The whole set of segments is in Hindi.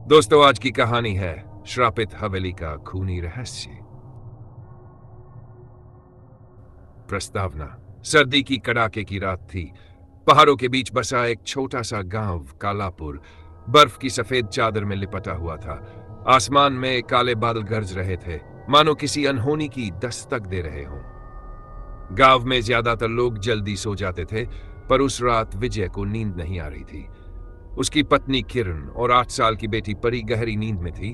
दोस्तों, आज की कहानी है श्रापित हवेली का खूनी रहस्य। प्रस्तावना। सर्दी की कड़ाके की रात थी। पहाड़ों के बीच बसा एक छोटा सा गांव कालापुर बर्फ की सफेद चादर में लिपटा हुआ था। आसमान में काले बादल गरज रहे थे, मानो किसी अनहोनी की दस्तक दे रहे हों। गांव में ज्यादातर लोग जल्दी सो जाते थे, पर उस रात विजय को नींद नहीं आ रही थी। उसकी पत्नी किरण और 8 साल की बेटी परी गहरी नींद में थी,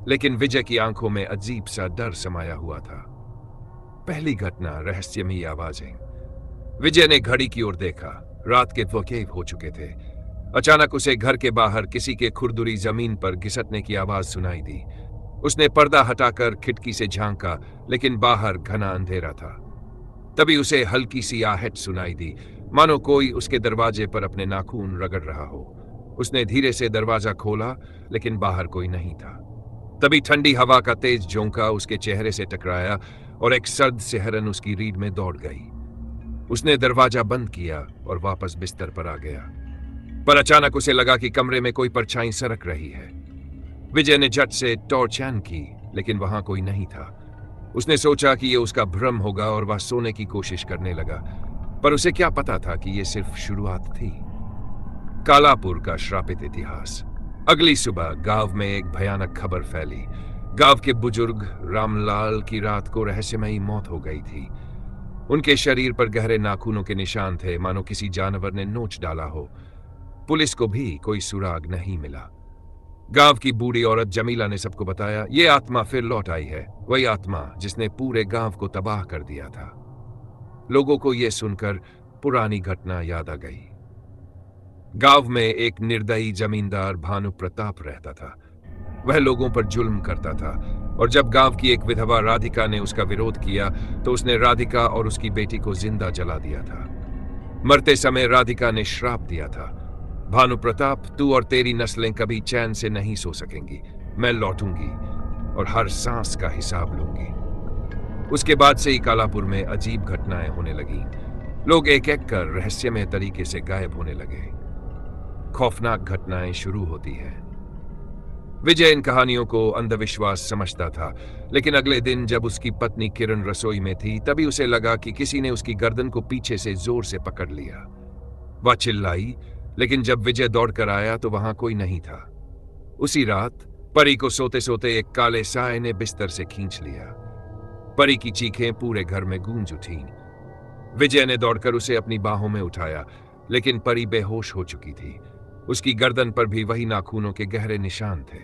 लेकिन विजय की आंखों में अजीब सा डर समाया हुआ था। पहली घटना, रहस्यमयी आवाजें। विजय ने घड़ी की ओर देखा। रात के वकीफ हो चुके थे। अचानक उसे घर के बाहर किसी के खुरदुरी जमीन पर घिसटने की आवाज सुनाई दी। उसने पर्दा हटाकर खिड़की से झांका, लेकिन बाहर घना अंधेरा था। तभी उसे हल्की सी आहट सुनाई दी, मानो कोई उसके दरवाजे पर अपने नाखून रगड़ रहा हो। उसने धीरे से दरवाजा खोला, लेकिन बाहर कोई नहीं था। तभी ठंडी हवा का तेज झोंका उसके चेहरे से टकराया और एक सर्द सिहरन उसकी रीढ़ में दौड़ गई। उसने दरवाजा बंद किया और वापस बिस्तर पर आ गया, पर अचानक उसे लगा कि कमरे में कोई परछाई सरक रही है। विजय ने झट से टॉर्च ऑन की, लेकिन वहां कोई नहीं था। उसने सोचा कि यह उसका भ्रम होगा और वह सोने की कोशिश करने लगा, पर उसे क्या पता था कि यह सिर्फ शुरुआत थी। कालापुर का श्रापित इतिहास। अगली सुबह गांव में एक भयानक खबर फैली। गांव के बुजुर्ग रामलाल की रात को रहस्यमयी मौत हो गई थी। उनके शरीर पर गहरे नाखूनों के निशान थे, मानो किसी जानवर ने नोच डाला हो। पुलिस को भी कोई सुराग नहीं मिला। गांव की बूढ़ी औरत जमीला ने सबको बताया, ये आत्मा फिर लौट आई है, वही आत्मा जिसने पूरे गांव को तबाह कर दिया था। लोगों को यह सुनकर पुरानी घटना याद आ गई। गांव में एक निर्दयी जमींदार भानु प्रताप रहता था। वह लोगों पर जुल्म करता था, और जब गांव की एक विधवा राधिका ने उसका विरोध किया तो उसने राधिका और उसकी बेटी को जिंदा जला दिया था। मरते समय राधिका ने श्राप दिया था, भानु प्रताप, तू और तेरी नस्लें कभी चैन से नहीं सो सकेंगी। मैं लौटूंगी और हर सांस का हिसाब लूंगी। उसके बाद से ही कालापुर में अजीब घटनाएं होने लगी। लोग एक एक कर रहस्यमय तरीके से गायब होने लगे। खौफनाक घटनाएं शुरू होती हैं। विजय इन कहानियों को अंधविश्वास समझता था, लेकिन अगले दिन जब उसकी पत्नी किरण रसोई में थी, तभी उसे लगा कि किसी ने उसकी गर्दन को पीछे से जोर से पकड़ लिया। वह चिल्लाई, लेकिन जब विजय दौड़कर आया तो वहां कोई नहीं था। उसी रात परी को सोते सोते एक काले साए ने बिस्तर से खींच लिया। परी की चीखें पूरे घर में गूंज उठी। विजय ने दौड़कर उसे अपनी बाहों में उठाया, लेकिन परी बेहोश हो चुकी थी। उसकी गर्दन पर भी वही नाखूनों के गहरे निशान थे।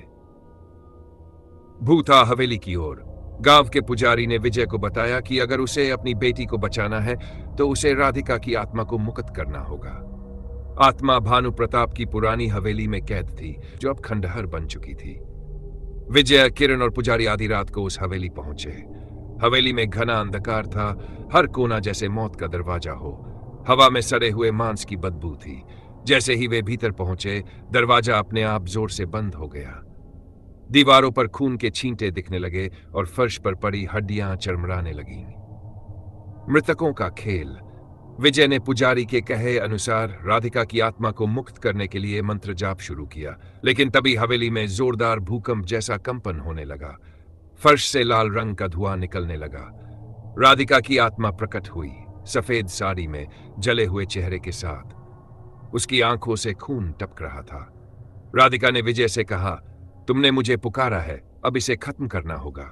भूता हवेली की ओर। गांव के पुजारी ने विजय को बताया कि अगर उसे अपनी बेटी को बचाना है तो उसे राधिका की आत्मा को मुक्त करना होगा। आत्मा भानु प्रताप की पुरानी हवेली में कैद थी, जो अब खंडहर बन चुकी थी। विजय, किरण और पुजारी आधी रात को उस हवेली पहुंचे। हवेली में घना अंधकार था, हर कोना जैसे मौत का दरवाजा हो। हवा में सड़े हुए मांस की बदबू थी। जैसे ही वे भीतर पहुंचे, दरवाजा अपने आप जोर से बंद हो गया। दीवारों पर खून के छींटे दिखने लगे और फर्श पर पड़ी हड्डियां चरमराने लगीं। मृतकों का खेल। विजय ने पुजारी के कहे अनुसार राधिका की आत्मा को मुक्त करने के लिए मंत्र जाप शुरू किया, लेकिन तभी हवेली में जोरदार भूकंप जैसा कंपन होने लगा। फर्श से लाल रंग का धुआं निकलने लगा। राधिका की आत्मा प्रकट हुई, सफेद साड़ी में, जले हुए चेहरे के साथ। उसकी आंखों से खून टपक रहा था। राधिका ने विजय से कहा, तुमने मुझे पुकारा है, अब इसे खत्म करना होगा।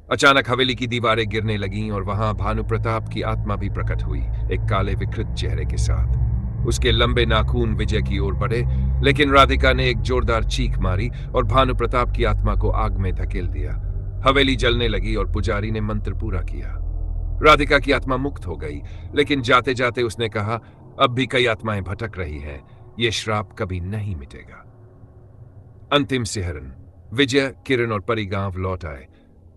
अचानक हवेली की दीवारें गिरने लगीं और वहां भानु प्रताप की आत्मा भी प्रकट हुई, एक काले विकृत चेहरे के साथ। उसके लंबे नाखून विजय की ओर बढ़े, लेकिन राधिका ने एक जोरदार चीख मारी और भानु प्रताप की आत्मा को आग में धकेल दिया। हवेली जलने लगी और पुजारी ने मंत्र पूरा किया। राधिका की आत्मा मुक्त हो गई, लेकिन जाते जाते उसने कहा, अब भी कई आत्माएं भटक रही हैं, ये श्राप कभी नहीं मिटेगा। अंतिम सिहरन। विजय, किरण और परी गांव लौट आए।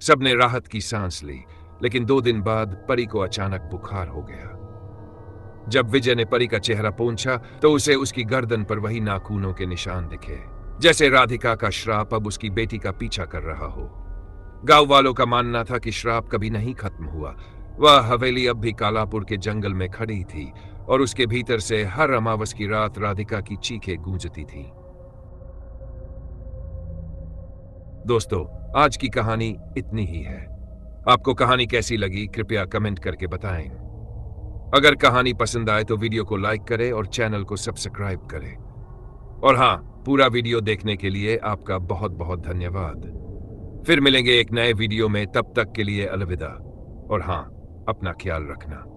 सबने राहत की सांस ली, लेकिन 2 दिन बाद परी को अचानक बुखार हो गया। जब विजय ने परी का चेहरा पोंछा तो उसे उसकी गर्दन पर वही नाखूनों के निशान दिखे, जैसे राधिका का श्राप अब उसकी बेटी का पीछा कर रहा हो। गांव वालों का मानना था कि श्राप कभी नहीं खत्म हुआ। वह हवेली अब भी कालापुर के जंगल में खड़ी थी और उसके भीतर से हर अमावस की रात राधिका की चीखें गूंजती थीं। दोस्तों, आज की कहानी इतनी ही है। आपको कहानी कैसी लगी कृपया कमेंट करके बताएं। अगर कहानी पसंद आए तो वीडियो को लाइक करें और चैनल को सब्सक्राइब करें। और हाँ, पूरा वीडियो देखने के लिए आपका बहुत बहुत धन्यवाद। फिर मिलेंगे एक नए वीडियो में, तब तक के लिए अलविदा। और हाँ, अपना ख्याल रखना।